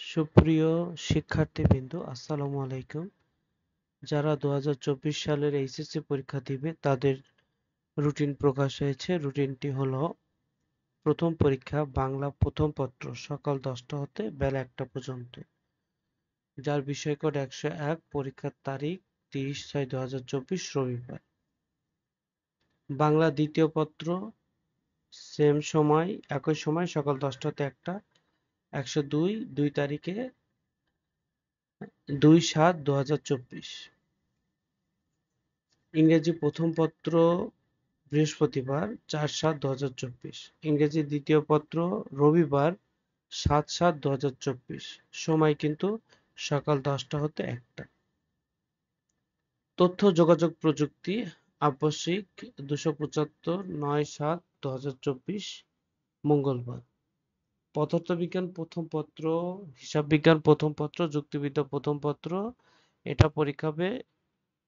সুপ্রিয় শিক্ষার্থীবৃন্দ, আসসালামু আলাইকুম। যারা 2024 সালের এইচএসসি পরীক্ষা দিবে তাদের রুটিন প্রকাশ হয়েছে। রুটিনটি হলো প্রথম পরীক্ষা বাংলা প্রথম পত্র সকাল 10টা হতে বেলা 1টা পর্যন্ত, যার বিষয়কোড 101, পরীক্ষার তারিখ 30/6/2024 রবিবার। বাংলা দ্বিতীয় পত্র সেম সময়, একই সময় সকাল 10টা হতে 1টা, 102 2 তারিখে 2/7/2024। ইংরেজি প্রথম পত্র বৃহস্পতিবার 4/7/2024, ইংরেজি দ্বিতীয় পত্র রবিবার 7/7/2024, সময় কিন্তু সকাল 10টা হতে 1টা। তথ্য যোগাযোগ প্রযুক্তি আবশ্যিক 275 9/7/2024 মঙ্গলবার। পদার্থবিজ্ঞান প্রথম পত্র, হিসাব বিজ্ঞান প্রথম পত্র, যুক্তিবিদ্যা প্রথম পত্র, এটা পরীক্ষা হবে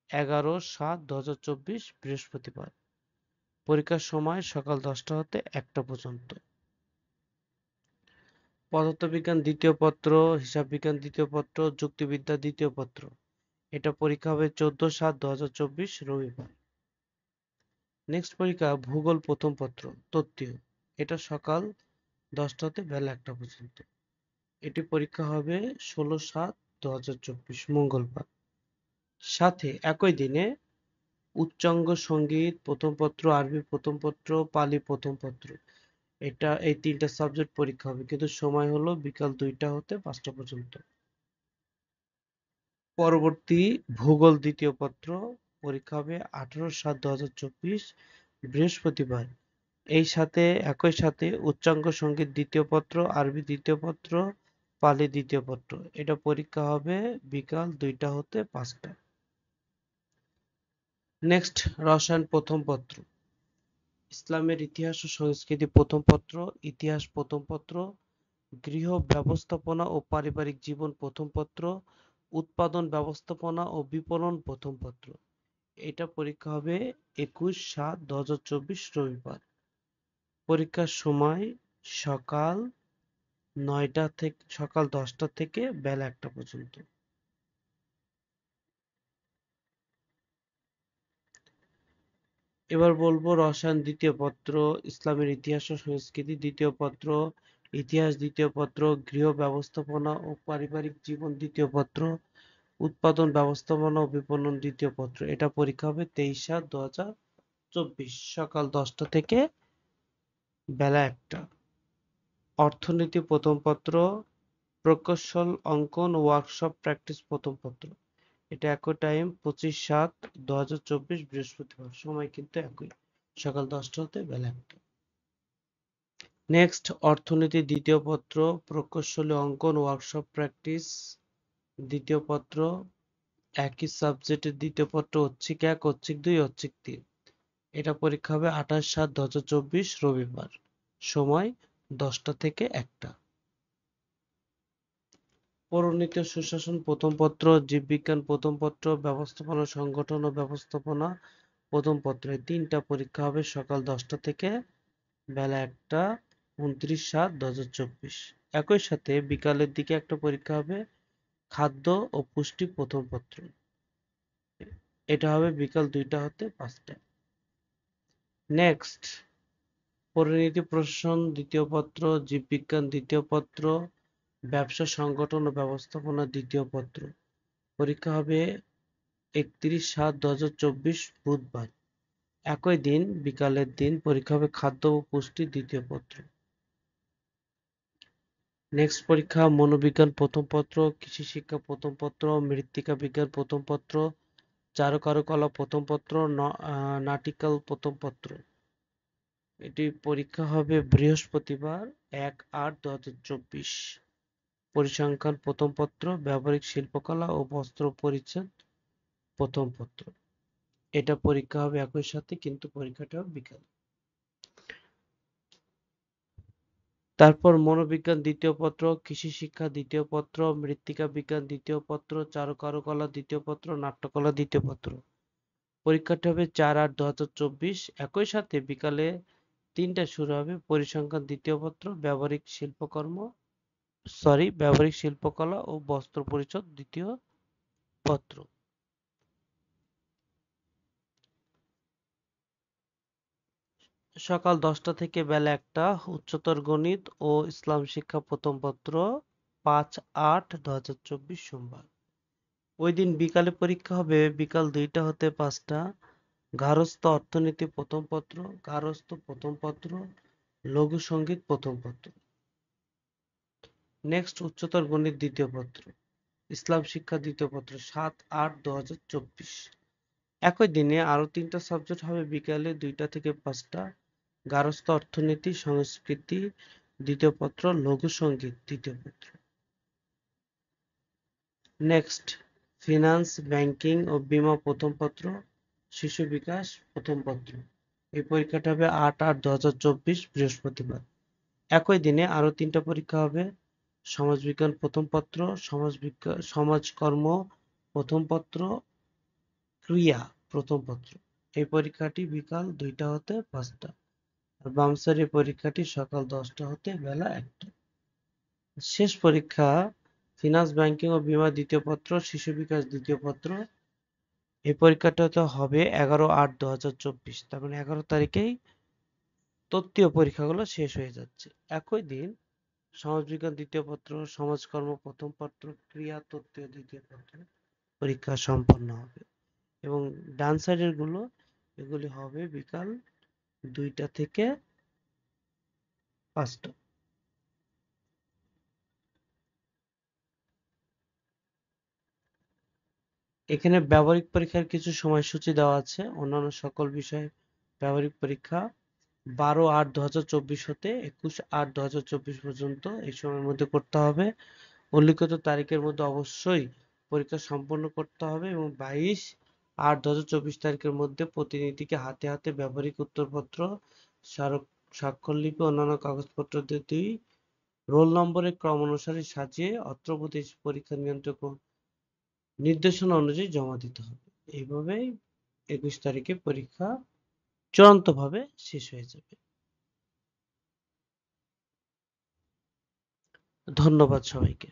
11/7/2024 বৃহস্পতিবার। পরীক্ষার সময় সকাল 10টা হতে 1টা পর্যন্ত। পদার্থবিজ্ঞান দ্বিতীয় পত্র, হিসাব বিজ্ঞান দ্বিতীয় পত্র, যুক্তিবিদ্যা দ্বিতীয় পত্র, এটা পরীক্ষা হবে 14/7/2024 রবিবার। নেক্সট পরীক্ষা ভূগোল প্রথম পত্র তত্ত্বীয়, এটা সকাল 10টা হতে বেলা 1টা পর্যন্ত। এটি পরীক্ষা হবে 16/7/2024 মঙ্গলবার। সাথে একই দিনে উচ্চাঙ্গ সঙ্গীত প্রথম পত্র, আরবি প্রথম পত্র, পালি প্রথম পত্র, এটা এই 3টা সাবজেক্ট পরীক্ষা হবে, কিন্তু সময় হলো বিকাল 2টা হতে 5টা পর্যন্ত। পরবর্তী ভূগোল দ্বিতীয় পত্র পরীক্ষা হবে 18/7/2024 বৃহস্পতিবার। একই সাথে উচ্চাঙ্গ সঙ্গীত দ্বিতীয় পত্র, আরবি দ্বিতীয় পত্র, পালি দ্বিতীয় পত্র, এটা পরীক্ষা হবে বিকাল 2টা হতে 5টা। নেক্সট রসায়ন প্রথম পত্র, ইসলামের ইতিহাস ও সংস্কৃতি প্রথম পত্র, ইতিহাস প্রথম পত্র, গৃহ ব্যবস্থাপনা ও পারিবারিক জীবন প্রথম পত্র, উৎপাদন ব্যবস্থাপনা ও বিপণন প্রথম পত্র, এটা পরীক্ষা হবে 21/7/2024 রবিবার। পরীক্ষার সময় সকাল 10টা থেকে বেলা 1টা পর্যন্ত। এবার বলবো রসায়ন দ্বিতীয় পত্র, ইসলামের ইতিহাস ও সংস্কৃতি দ্বিতীয় পত্র, ইতিহাস দ্বিতীয় পত্র, গৃহ ব্যবস্থাপনা ও পারিবারিক জীবন দ্বিতীয় পত্র, উৎপাদন ব্যবস্থাপনা ও বিপণন দ্বিতীয় পত্র, এটা পরীক্ষা হবে 23/7/2024 সকাল 10টা থেকে বেলা 1টা। অর্থনীতি প্রথম পত্র, প্রকৌশল অঙ্কন ওয়ার্কশপ প্র্যাকটিস প্রথম পত্র, এটা একই টাইম 25/7/2024 বৃহস্পতিবার, সময় কিন্তু একই, সকাল 10টা হতে বেলা 1টা। নেক্সট অর্থনীতি দ্বিতীয় পত্র, প্রকৌশলী অঙ্কন ওয়ার্কশপ প্র্যাকটিস দ্বিতীয় পত্র, একই সাবজেক্টের দ্বিতীয় পত্র, ঐচ্ছিক 1, ঐচ্ছিক 2, ঐচ্ছিক 3, এটা পরীক্ষা হবে 28/7/2024 রবিবার, সময় 10টা থেকে 1টা। পৌরনীতি ও সুশাসন প্রথম পত্র, জীববিজ্ঞান প্রথম পত্র, ব্যবস্থাপনা সংগঠন ও ব্যবস্থাপনা প্রথম পত্র, এই 3টা পরীক্ষা হবে সকাল 10টা থেকে বেলা 1টা 29/7/2024। একই সাথে বিকালের দিকে একটা পরীক্ষা হবে খাদ্য ও পুষ্টি প্রথম পত্র, এটা হবে বিকাল 2টা হতে 5টা। নেক্সট পরিণীতি প্রশাসন দ্বিতীয় পত্র, জীববিজ্ঞান দ্বিতীয় পত্র, ব্যবসা সংগঠন ও ব্যবস্থাপনা দ্বিতীয় পত্র, পরীক্ষা হবে 31/7/2024 বুধবার। একই দিন বিকালের দিন পরীক্ষা হবে খাদ্য ও পুষ্টি দ্বিতীয় পত্র। নেক্সট পরীক্ষা মনোবিজ্ঞান প্রথম পত্র, কৃষি শিক্ষা প্রথম পত্র, মৃত্তিকা বিজ্ঞান প্রথম পত্র, চারুকারুকলা প্রথম পত্র, নাটিক্যাল প্রথম পত্র, এটি পরীক্ষা হবে বৃহস্পতিবার 1/8/2024। পরিসংখ্যান প্রথম পত্র, ব্যবহারিক শিল্পকলা ও বস্ত্র পরিচ্ছদ প্রথম পত্র, এটা পরীক্ষা হবে একই সাথে, কিন্তু পরীক্ষাটা বিকালে। তারপর মনোবিজ্ঞান দ্বিতীয় পত্র, কৃষি শিক্ষা দ্বিতীয় পত্র, মৃত্তিকা বিজ্ঞান দ্বিতীয় পত্র, চারুকারুকলা দ্বিতীয় পত্র, নাট্যকলা দ্বিতীয় পত্র, পরীক্ষাটা হবে 4/8/2024। একই সাথে বিকালে 3টায় শুরু হবে পরিসংখ্যান দ্বিতীয় পত্র, ব্যবহারিক শিল্পকর্ম ব্যবহারিক শিল্পকলা ও বস্ত্র পরিচ্ছদ দ্বিতীয় পত্র। সকাল 10টা থেকে বেলা 1টা উচ্চতর গণিত ও ইসলাম শিক্ষা প্রথম পত্র 5/8/2024 সোমবার। ওই দিন বিকালে পরীক্ষা হবে বিকাল 2টা হতে 5টা। গার্হস্থ্য অর্থনীতি প্রথম পত্র, গার্হস্থ্য প্রথম পত্র, লঘু সঙ্গীত প্রথম পত্র। নেক্সট উচ্চতর গণিত দ্বিতীয় পত্র, ইসলাম শিক্ষা দ্বিতীয় পত্র 7/8/2024। একই দিনে আরো 3টা সাবজেক্ট হবে বিকালে 2টা থেকে 5টা। গার্হস্থ্য অর্থনীতি সংস্কৃতি দ্বিতীয় পত্র, লঘু সঙ্গীত দ্বিতীয় পত্র। নেক্সট ফিনান্স ব্যাংকিং ও বীমা প্রথম পত্র, শিশু বিকাশ প্রথম পত্র। এই পরীক্ষাটা হবে 8/8/2024 বৃহস্পতিবার। একই দিনে আরো 3টা পরীক্ষা হবে সমাজবিজ্ঞান প্রথম পত্র, সমাজকর্ম প্রথম পত্র, ক্রিয়া প্রথম পত্র। এই পরীক্ষাটি বিকাল 2টা হতে 5টা। আর বামসার এই পরীক্ষাটি সকাল 10টা হতে বেলা 1টা। শেষ পরীক্ষা ফিনান্স ব্যাংকিং ও বীমা দ্বিতীয় পত্র, শিশু বিকাশ দ্বিতীয় পত্র। এই পরীক্ষাটা তো হবে 11/8/2024। তার মানে 11 তারিখেই তত্ত্বীয় পরীক্ষাগুলো শেষ হয়ে যাচ্ছে। একই দিন সমাজবিজ্ঞান দ্বিতীয় পত্র, সমাজকর্ম প্রথম পত্র, ক্রিয়া তত্ত্বীয় দ্বিতীয় পত্র পরীক্ষা সম্পন্ন হবে। এবং ডান সাইডের গুলো এগুলি হবে বিকাল 2টা থেকে 5টা। এখানে ব্যবহারিক পরীক্ষার কিছু সময়সূচি দেওয়া আছে। অন্যান্য সকল বিষয়ে ব্যবহারিক পরীক্ষা 12/8/2024 হতে 21/8/2024 পর্যন্ত এই সময়ের মধ্যে করতে হবে। উল্লিখিত তারিখের মধ্যে অবশ্যই পরীক্ষা সম্পন্ন করতে হবে এবং 22/8/2024 তারিখের মধ্যে প্রতিনিধিকে হাতে হাতে ব্যবহারিক উত্তরপত্র, স্বাক্ষরলিপি অন্যান্য কাগজপত্র দিয়ে রোল নম্বরের ক্রম অনুসারে সাজিয়ে অত্র পরীক্ষা নিয়ন্ত্রক নির্দেশনা অনুযায়ী জমা দিতে হবে। এইভাবেই 21 তারিখে পরীক্ষা চূড়ান্তভাবে শেষ হয়ে যাবে। ধন্যবাদ সবাইকে।